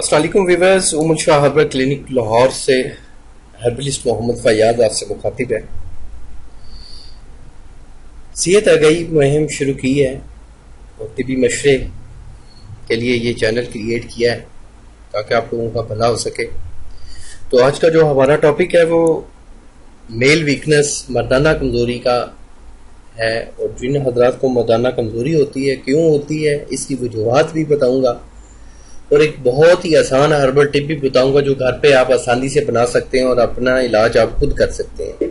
السلام علیکم ویورز، ام الشفا ہربل کلینک لاہور سے ہربلسٹ محمد فیاض آپ سے مخاطب ہے۔ صحت آگاہی مہم شروع کی ہے اور طبی مشورے کے لیے یہ چینل کریٹ کیا ہے تاکہ آپ لوگوں کا بھلا ہو سکے۔ تو آج کا جو ہمارا ٹاپک ہے وہ میل ویکنس، مردانہ کمزوری کا ہے، اور جن حضرات کو مردانہ کمزوری ہوتی ہے، کیوں ہوتی ہے، اس کی وجوہات بھی بتاؤں گا، اور ایک بہت ہی آسان ہربل ٹپ بھی بتاؤں گا جو گھر پہ آپ آسانی سے بنا سکتے ہیں اور اپنا علاج آپ خود کر سکتے ہیں۔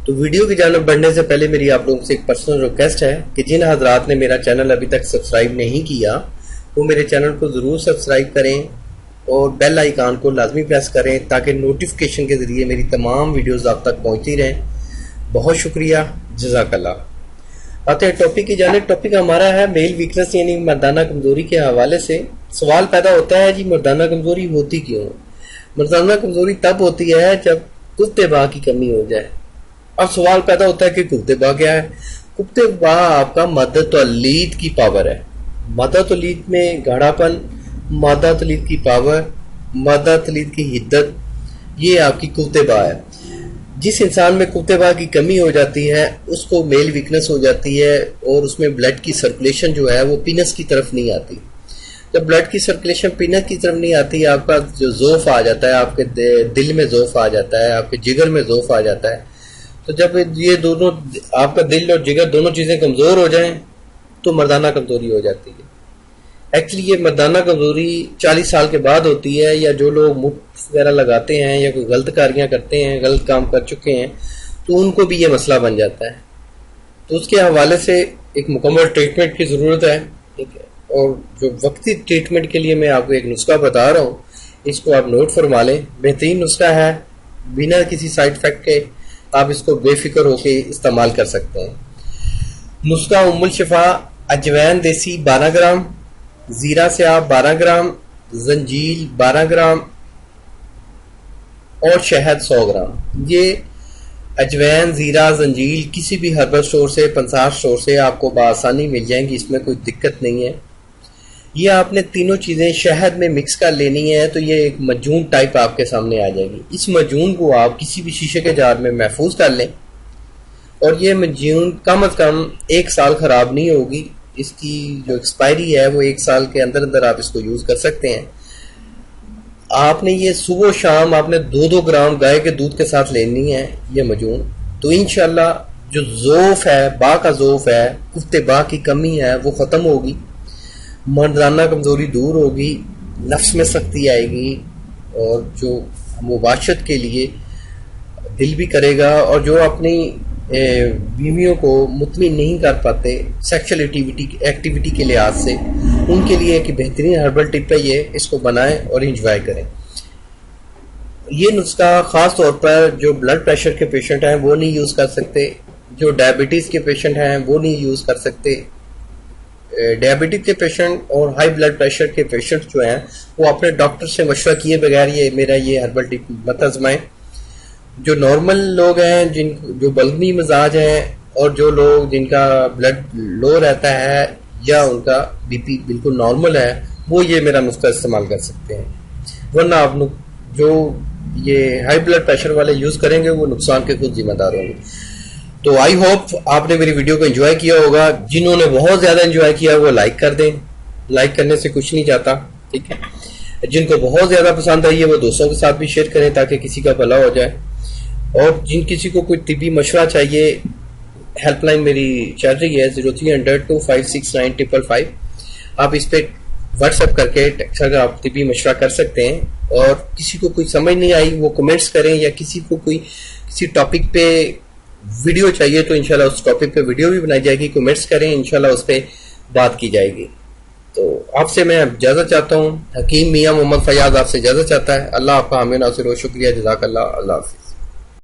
تو ویڈیو کی جانب بڑھنے سے پہلے میری آپ لوگوں سے ایک پرسنل ریکویسٹ ہے کہ جن حضرات نے میرا چینل ابھی تک سبسکرائب نہیں کیا وہ میرے چینل کو ضرور سبسکرائب کریں اور بیل آئیکن کو لازمی پریس کریں تاکہ نوٹیفیکیشن کے ذریعے میری تمام ویڈیوز آپ تک پہنچتی رہیں۔ بہت شکریہ، جزاک اللہ۔ آتے ہیں ٹاپک کی جانب۔ ٹاپک ہمارا ہے میل ویکنس یعنی مردانہ کمزوری کے حوالے سے۔ سوال پیدا ہوتا ہے جی مردانہ کمزوری ہوتی کیوں؟ مردانہ کمزوری تب ہوتی ہے جب کتے باہ کی کمی ہو جائے۔ اب سوال پیدا ہوتا ہے کہ کتے باہ کیا ہے؟ کتے باہ آپ کا مادہ تولید کی پاور ہے۔ مادہ تولید میں گاڑھا پن، مادہ تولید کی پاور، مادہ تولید کی حدت، یہ آپ کی کتے باہ ہے۔ جس انسان میں کتے باہ کی کمی ہو جاتی ہے اس کو میل ویکنس ہو جاتی ہے اور اس میں بلڈ کی سرکولیشن جو ہے وہ پینس کی طرف نہیں آتی۔ جب بلڈ کی سرکولیشن پینس کی طرف نہیں آتی، آپ کا جو ضعف آ جاتا ہے، آپ کے دل میں ضعف آ جاتا ہے، آپ کے جگر میں ضعف آ جاتا ہے۔ تو جب یہ دونوں، آپ کا دل اور جگر دونوں چیزیں کمزور ہو جائیں تو مردانہ کمزوری ہو جاتی ہے۔ ایکچولی یہ مردانہ کمزوری 40 سال کے بعد ہوتی ہے، یا جو لوگ مٹ وغیرہ لگاتے ہیں یا کوئی غلط کاریاں کرتے ہیں، غلط کام کر چکے ہیں، تو ان کو بھی یہ مسئلہ بن جاتا ہے۔ تو اس کے حوالے سے ایک مکمل ٹریٹمنٹ کی ضرورت ہے، ٹھیک ہے؟ اور جو وقتی ٹریٹمنٹ کے لیے میں آپ کو ایک نسخہ بتا رہا ہوں، اس کو آپ نوٹ فرما لیں۔ بہترین نسخہ ہے، بنا کسی سائیڈ افیکٹ کے آپ اس کو بے فکر ہو کے استعمال کر سکتے ہیں۔ نسخہ ام الشفا: اجوین دیسی 12 گرام، زیرہ سیاہ 12 گرام، زنجیل 12 گرام اور شہد 100 گرام۔ یہ اجوین، زیرہ، زنجیل کسی بھی ہربل سٹور سے، پنسار سٹور سے آپ کو بآسانی مل جائیں گی، اس میں کوئی دقت نہیں ہے۔ یہ آپ نے تینوں چیزیں شہد میں مکس کر لینی ہے تو یہ ایک مجون ٹائپ آپ کے سامنے آ جائے گی۔ اس مجون کو آپ کسی بھی شیشے کے جار میں محفوظ کر لیں، اور یہ مجون کم از کم 1 سال خراب نہیں ہوگی۔ اس کی جو ایکسپائری ہے وہ 1 سال کے اندر اندر آپ اس کو یوز کر سکتے ہیں۔ آپ نے یہ صبح و شام آپ نے 2-2 گرام گائے کے دودھ کے ساتھ لینی ہے یہ مجون، تو انشاءاللہ جو ضعف ہے، باہ کا ضعف ہے، کفتے باہ کی کمی ہے، وہ ختم ہوگی، مردانہ کمزوری دور ہوگی، نفس میں سختی آئے گی، اور جو مباشرت کے لیے دل بھی کرے گا، اور جو اپنی بیویوں کو مطمئن نہیں کر پاتے سیکشل ایکٹیویٹی کے لحاظ سے، ان کے لیے ایک بہترین ہربل ٹپ ہے یہ، اس کو بنائیں اور انجوائے کریں۔ یہ نسخہ خاص طور پر جو بلڈ پریشر کے پیشنٹ ہیں وہ نہیں یوز کر سکتے، جو ڈائبٹیز کے پیشنٹ ہیں وہ نہیں یوز کر سکتے۔ ڈائبٹک کے پیشنٹ اور ہائی بلڈ پریشر کے پیشنٹ جو ہیں وہ اپنے ڈاکٹر سے مشورہ کیے بغیر یہ ہربل ٹپ مت آزمائیں۔ جو نارمل لوگ ہیں، جو بلغمی مزاج ہیں، اور جو لوگ جن کا بلڈ لو رہتا ہے یا ان کا بی پی بالکل نارمل ہے، وہ یہ میرا نسخہ استعمال کر سکتے ہیں، ورنہ آپ جو یہ ہائی بلڈ پریشر والے یوز کریں گے وہ نقصان کے خود ذمہ دار ہوں گے۔ تو آئی ہوپ آپ نے میری ویڈیو کو انجوائے کیا ہوگا۔ جنہوں نے بہت زیادہ انجوائے کیا وہ لائک کر دیں، لائک کرنے سے کچھ نہیں جاتا، ٹھیک ہے؟ جن کو بہت زیادہ پسند آئی ہے وہ دوستوں کے ساتھ بھی شیئر کریں تاکہ کسی کا بھلا ہو جائے۔ اور جن کسی کو کوئی طبی مشورہ چاہیے، ہیلپ لائن میری چل رہی ہے 0300-2569-555، آپ اس پہ واٹس ایپ کر کے آپ طبی مشورہ کر سکتے ہیں۔ اور کسی کو کوئی سمجھ نہیں آئی وہ کمنٹس کریں، یا کسی کو کسی ٹاپک پہ ویڈیو چاہیے تو انشاءاللہ اس ٹاپک پہ ویڈیو بھی بنائی جائے گی، کمنٹس کریں، انشاءاللہ اس پہ بات کی جائے گی۔ تو آپ سے میں اجازت چاہتا ہوں، حکیم میاں محمد فیاض آپ سے اجازت چاہتا ہے۔ اللہ آپ کا حامی ناصر ہو، شکریہ، جزاک اللہ، اللہ حافظ۔